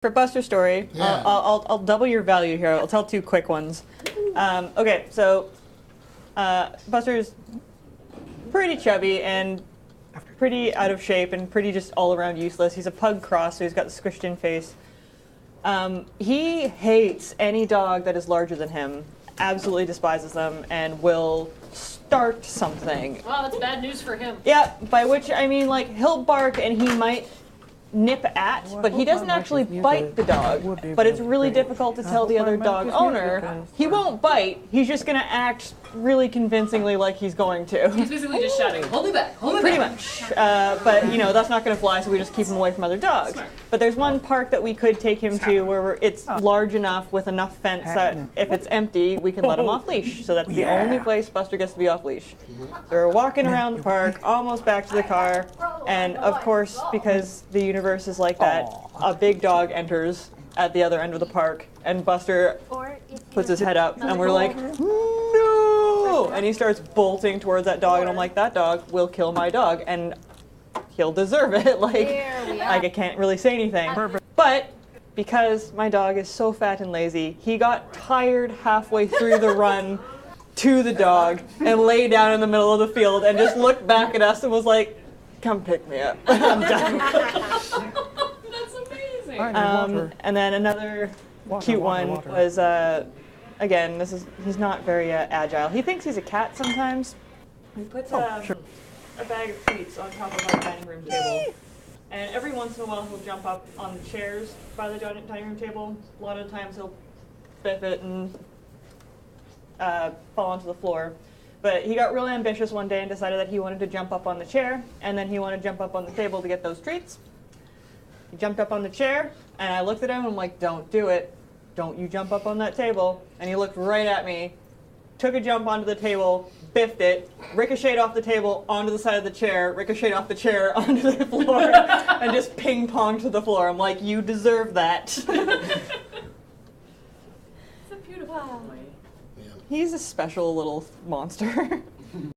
For Buster's story, Yeah. I'll double your value here. I'll tell two quick ones. Okay, so Buster's pretty chubby and pretty out of shape and pretty just all around useless. He's a pug cross, so he's got the squished in face. He hates any dog that is larger than him, absolutely despises them, and will start something. Wow, that's bad news for him. Yeah, by which I mean, like, he'll bark and he might nip at, but he doesn't actually bite the dog. But it's really difficult to tell the other dog owner he won't bite. He's just going to act really convincingly like he's going to. He's basically just shouting, hold me back, hold me Pretty back. much. But, you know, that's not going to fly, so we just keep him away from other dogs. Smart. But there's one park that we could take him to where it's large enough with enough fence that if it's empty, we can let him off leash. So that's the only place Buster gets to be off leash. So we're walking around the park, almost back to the car, and of course, because the universe is like that, a big dog enters at the other end of the park, and Buster puts his head up, and we're like, no! And he starts bolting towards that dog, and I'm like, that dog will kill my dog, and he'll deserve it. Like, I can't really say anything. But because my dog is so fat and lazy, he got tired halfway through the run to the dog and lay down in the middle of the field and just looked back at us and was like, come pick me up. I'm done. That's amazing. And then another cute one was, again, he's not very agile. He thinks he's a cat sometimes. He puts a bag of treats on top of our dining room table. And every once in a while he'll jump up on the chairs by the dining room table. A lot of the times he'll biff it and fall onto the floor. But he got really ambitious one day and decided that he wanted to jump up on the chair, and then he wanted to jump up on the table to get those treats. He jumped up on the chair, and I looked at him and I'm like, don't do it. Don't you jump up on that table. And he looked right at me, took a jump onto the table, biffed it, ricocheted off the table onto the side of the chair, ricocheted off the chair onto the floor, and just ping-ponged to the floor. I'm like, you deserve that. It's a beautiful boy. He's a special little monster.